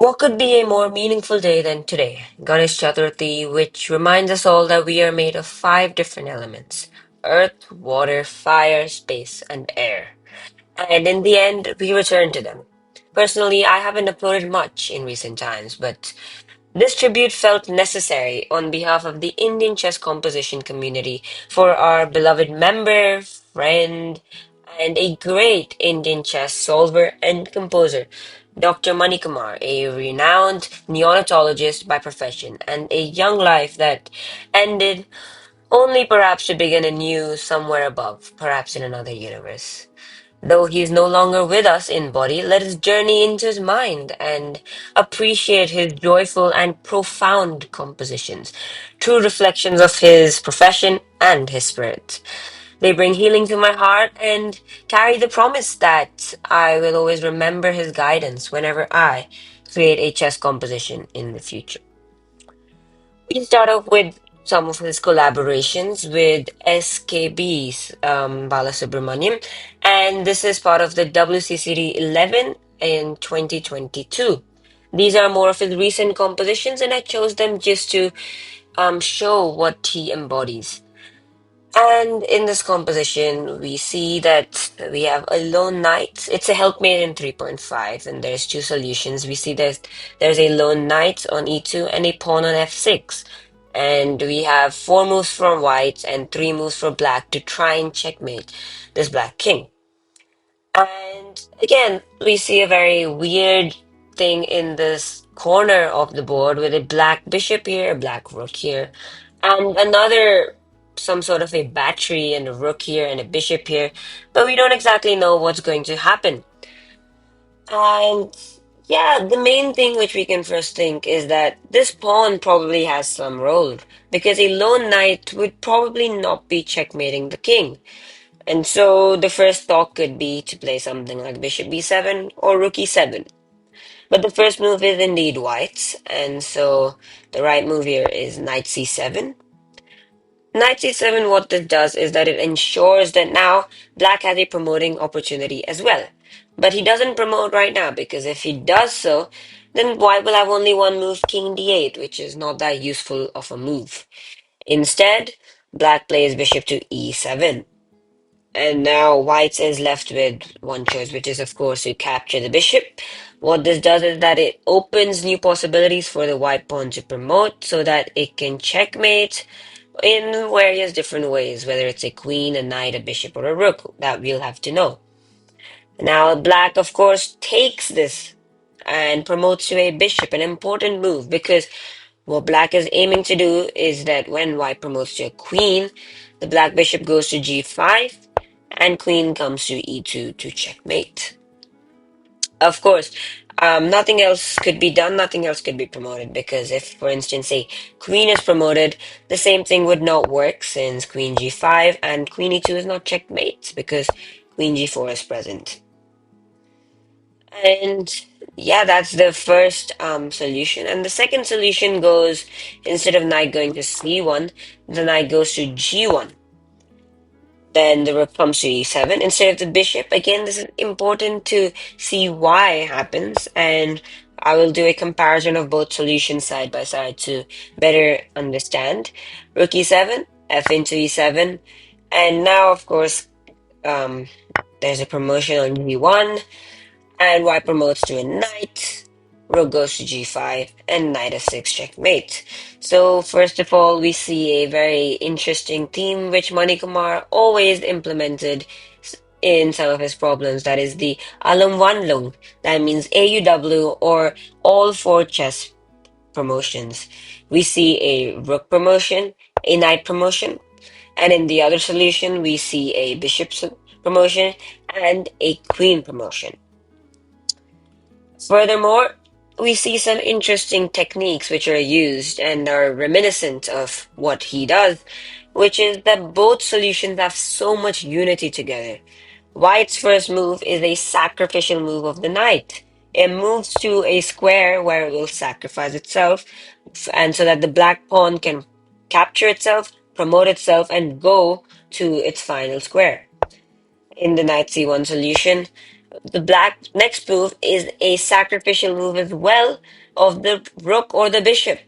What could be a more meaningful day than today, Ganesh Chaturthi, which reminds us all that we are made of five different elements: earth, water, fire, space, and air. And in the end, we return to them. Personally, I haven't uploaded much in recent times, but this tribute felt necessary on behalf of the Indian chess composition community for our beloved member, friend, and a great Indian chess solver and composer, Dr. Manikumar, a renowned neonatologist by profession, and a young life that ended only perhaps to begin anew somewhere above, perhaps in another universe. Though he is no longer with us in body, let us journey into his mind and appreciate his joyful and profound compositions, true reflections of his profession and his spirit. They bring healing to my heart and carry the promise that I will always remember his guidance whenever I create a chess composition in the future. We start off with some of his collaborations with SKB's Balasubramaniam, and this is part of the WCCD 11 in 2022. These are more of his recent compositions, and I chose them just to show what he embodies. And in this composition, we see that we have a lone knight. It's a helpmate in 3.5, and there's two solutions. We see there's a lone knight on e2 and a pawn on f6. And we have four moves from white and three moves for black to try and checkmate this black king. And again, we see a very weird thing in this corner of the board with a black bishop here, a black rook here, and another some sort of a battery and a rook here and a bishop here, but we don't exactly know what's going to happen. And yeah, the main thing which we can first think is that this pawn probably has some role because a lone knight would probably not be checkmating the king. And so the first thought could be to play something like bishop b7 or rook e7. But the first move is indeed white's, and so the right move here is knight c7. Knight c7, what this does is that it ensures that now black has a promoting opportunity as well. But he doesn't promote right now because if he does so, then white will have only one move, king d8, which is not that useful of a move. Instead, black plays bishop to e7. And now white is left with one choice, which is, of course, to capture the bishop. What this does is that it opens new possibilities for the white pawn to promote so that it can checkmate in various different ways, whether it's a queen, a knight, a bishop, or a rook. That we'll have to know. Now, black, of course, takes this and promotes to a bishop, an important move, because what black is aiming to do is that when white promotes to a queen, the black bishop goes to g5 and queen comes to e2 to checkmate. Of course, nothing else could be done, nothing else could be promoted because if, for instance, a queen is promoted, the same thing would not work since queen g5 and queen e2 is not checkmate because queen g4 is present. And yeah, that's the first solution. And the second solution goes, instead of knight going to c1, the knight goes to g1. Then the rook comes to e7 instead of the bishop. Again, this is important to see why happens, and I will do a comparison of both solutions side by side to better understand. Rook e7, f into e7, and now, of course, um, there's a promotion on g1, and white promotes to a knight. Rook goes to g5 and knight f6 checkmate. So first of all, we see a very interesting theme which Manikumar always implemented in some of his problems. That is the Alum Wanlung. That means AUW or all four chess promotions. We see a rook promotion, a knight promotion, and in the other solution, we see a bishop promotion and a queen promotion. Furthermore, we see some interesting techniques which are used and are reminiscent of what he does, which is that both solutions have so much unity together. White's first move is a sacrificial move of the knight. It moves to a square where it will sacrifice itself, and so that the black pawn can capture itself, promote itself, and go to its final square. In the knight c1 solution, The black next move is a sacrificial move as well of the rook or the bishop.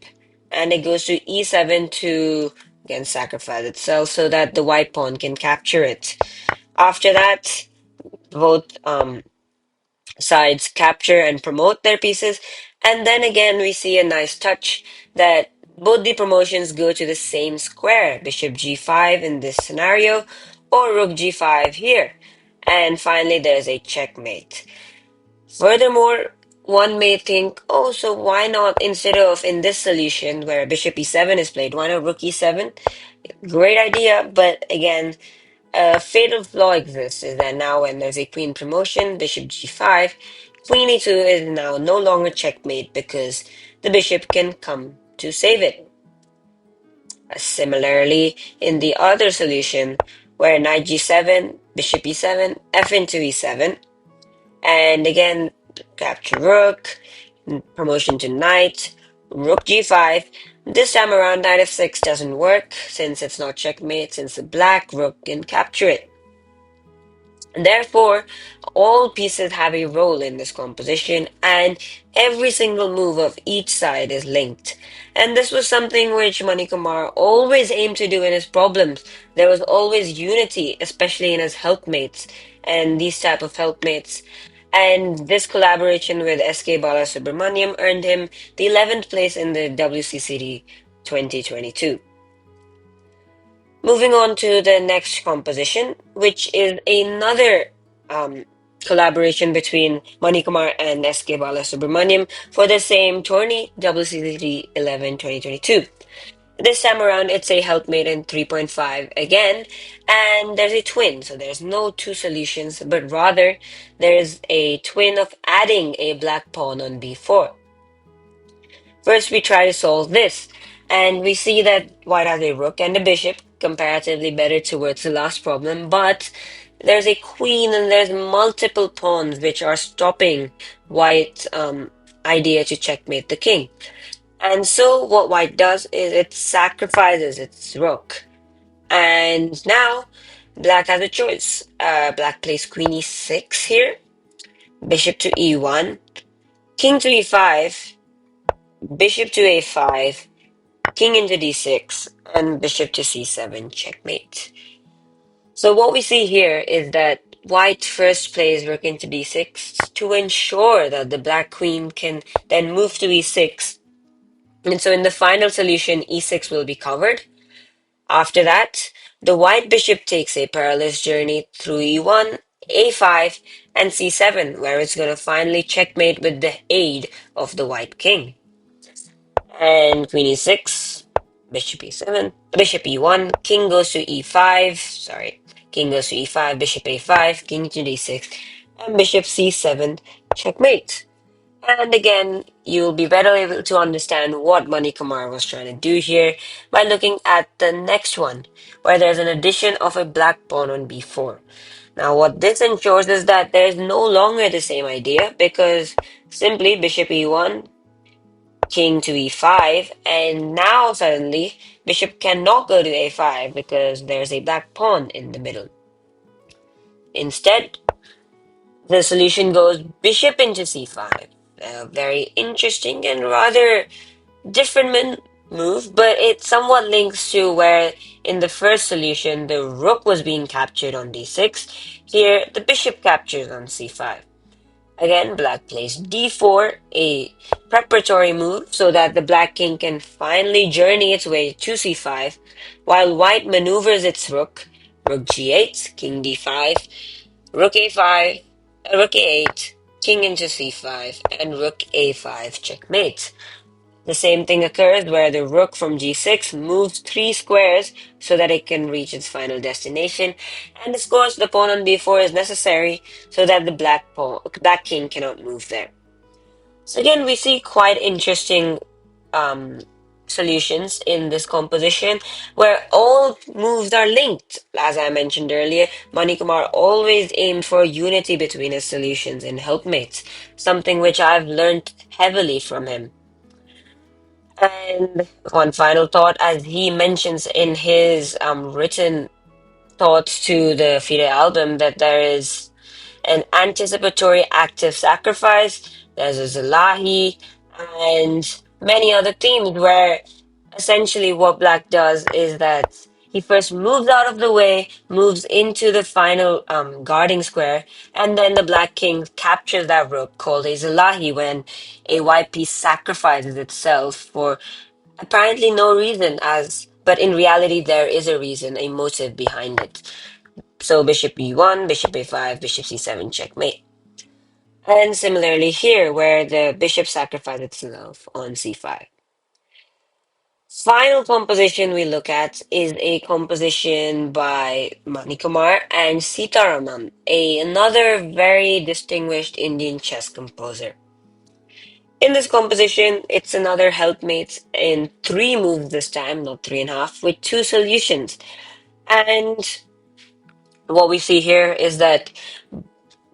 And it goes to e7 to again sacrifice itself so that the white pawn can capture it. After that, both sides capture and promote their pieces. And then again, we see a nice touch that both the promotions go to the same square, bishop g5 in this scenario, or rook g5 here. And finally, there's a checkmate. Furthermore, one may think, oh, so why not, instead of in this solution where bishop e7 is played, why not rook e7? Great idea, but again, a fatal flaw exists is that now when there's a queen promotion, bishop g5, queen e2 is now no longer checkmate because the bishop can come to save it. Similarly, in the other solution, where knight g7, bishop e7, f into e7, and again, capture rook, promotion to knight, rook g5. This time around, knight f6 doesn't work since it's not checkmate, since the black rook can capture it. Therefore, all pieces have a role in this composition, and every single move of each side is linked. And this was something which Manikumar always aimed to do in his problems. There was always unity, especially in his helpmates, and these type of helpmates. And this collaboration with S.K. Balasubramaniam earned him the 11th place in the WCCD 2022. Moving on to the next composition, which is another um, collaboration between Manikumar and S.K. Balasubramaniam for the same tourney, WCCD 11 2022. This time around, it's a helpmate in 3.5 again, and there's a twin, so there's no two solutions, but rather there's a twin of adding a black pawn on b4. First, we try to solve this, and we see that white has a rook and a bishop, comparatively better towards the last problem, but there's a queen and there's multiple pawns which are stopping white's idea to checkmate the king. And so what white does is it sacrifices its rook. And now black has a choice. Black plays queen e6 here, bishop to e1, king to e5, bishop to a5, king into d6, and bishop to c7, checkmate. So what we see here is that white first plays rook into d6 to ensure that the black queen can then move to e6. And so in the final solution, e6 will be covered. After that, the white bishop takes a perilous journey through e1, a5, and c7, where it's going to finally checkmate with the aid of the white king. And queen e6, bishop e7, bishop e1, king goes to e5, king goes to e5, bishop a5, king to d6, and bishop c7, checkmate. And again, you'll be better able to understand what Manikumar was trying to do here by looking at the next one, where there's an addition of a black pawn on b4. Now, what this ensures is that there's no longer the same idea because simply bishop e1, king to e5, and now suddenly bishop cannot go to a5 because there's a black pawn in the middle. Instead, the solution goes bishop into c5. A very interesting and rather different move, but it somewhat links to where in the first solution the rook was being captured on d6. Here, the bishop captures on c5. Again, black plays d4, a preparatory move so that the black king can finally journey its way to c5, while white maneuvers its rook, rook g8, king d5, rook a5, rook a8, king into c5, and rook a5 checkmate. The same thing occurs where the rook from g6 moves 3 squares so that it can reach its final destination, and of course the pawn on b4 is necessary so that the black king cannot move there. So again, we see quite interesting um, solutions in this composition where all moves are linked. As I mentioned earlier, Manikumar always aimed for unity between his solutions and helpmates, something which I've learned heavily from him. And one final thought, as he mentions in his written thoughts to the FIDE album, that there is an anticipatory active sacrifice. There's a Zalahi, and many other themes where essentially what black does is that he first moves out of the way, moves into the final guarding square, and then the black king captures that rook called a Zalahi when a white piece sacrifices itself for apparently no reason but in reality there is a reason, a motive behind it. So bishop e1, bishop a5, bishop c7, checkmate. And similarly here, where the bishop sacrifices itself on c5. Final composition we look at is a composition by Manikumar and Sitaraman, another very distinguished Indian chess composer. In this composition, it's another helpmate in three moves this time, not three and a half, with two solutions. And what we see here is that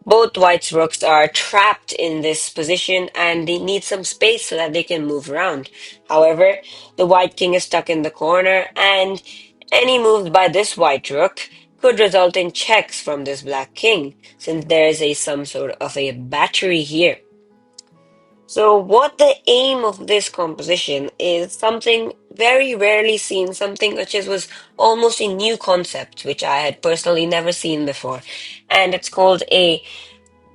both white's rooks are trapped in this position and they need some space so that they can move around. However, the white king is stuck in the corner and any move by this white rook could result in checks from this black king since there is some sort of a battery here. So what the aim of this composition is something very rarely seen, something which was almost a new concept, which I had personally never seen before. And it's called a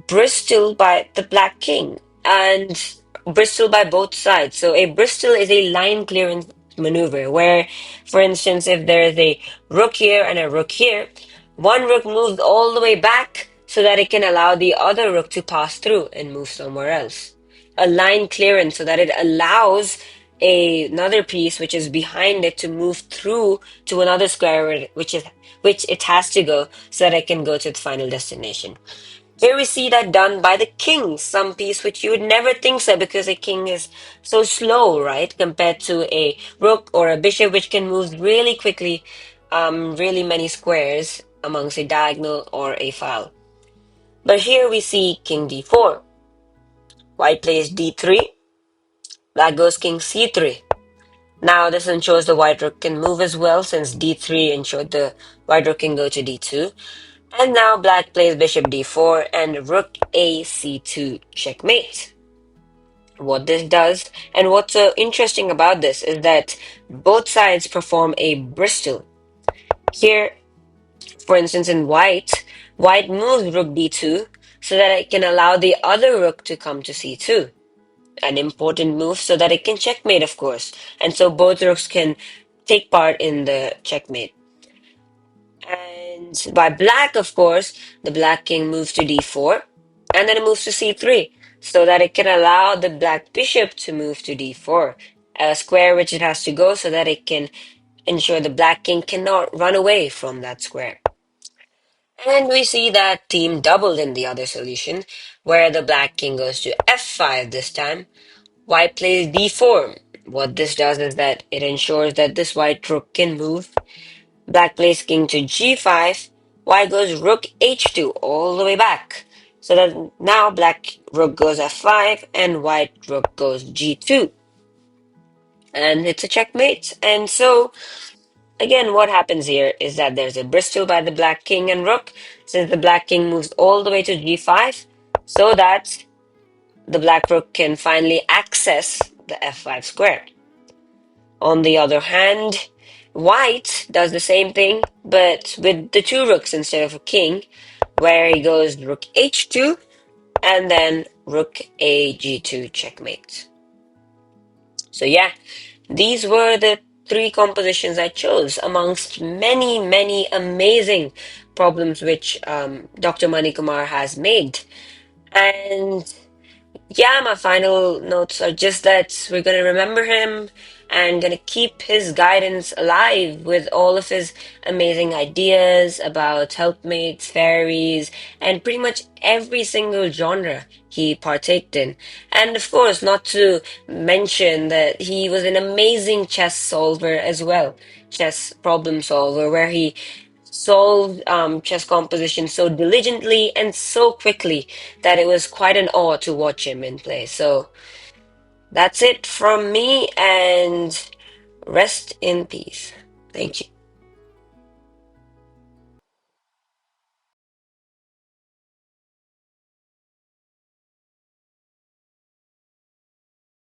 Bristol by the Black King and Bristol by both sides. So a Bristol is a line clearance maneuver where, for instance, if there is a rook here and a rook here, one rook moves all the way back so that it can allow the other rook to pass through and move somewhere else. A line clearance so that it allows another piece which is behind it to move through to another square which it has to go so that it can go to its final destination. Here we see that done by the king, some piece which you would never think so because a king is so slow, right? Compared to a rook or a bishop which can move really quickly, really many squares amongst a diagonal or a file. But here we see king d4. White plays d3, black goes king c3. Now this ensures the white rook can move as well since d3 ensured the white rook can go to d2. And now black plays bishop d4 and rook a c2 checkmate. What this does, and what's so interesting about this, is that both sides perform a Bristol. Here, for instance, in white moves rook d2 so that it can allow the other rook to come to c2. An important move so that it can checkmate, of course. And so both rooks can take part in the checkmate. And by black, of course, the black king moves to d4 and then it moves to c3 so that it can allow the black bishop to move to d4, a square which it has to go so that it can ensure the black king cannot run away from that square. And we see that theme doubled in the other solution where the black king goes to f5 this time. White plays d4. What this does is that it ensures that this white rook can move. Black plays king to g5, white goes rook h2 all the way back. So that now black rook goes f5 and white rook goes g2. And it's a checkmate. And so, again, what happens here is that there's a Bristol by the black king and rook, since the black king moves all the way to g5, so that the black rook can finally access the f5 square. On the other hand, white does the same thing, but with the two rooks instead of a king, where he goes rook h2 and then rook a g2 checkmate. So yeah, these were the three compositions I chose amongst many, many amazing problems which Dr. Manikumar has made. And yeah, my final notes are just that we're going to remember him and going to keep his guidance alive with all of his amazing ideas about helpmates, fairies, and pretty much every single genre he partaked in. And of course, not to mention that he was an amazing chess solver as well, chess problem solver, where he solved chess composition so diligently and so quickly that it was quite an awe to watch him in play. So that's it from me, and rest in peace. Thank you.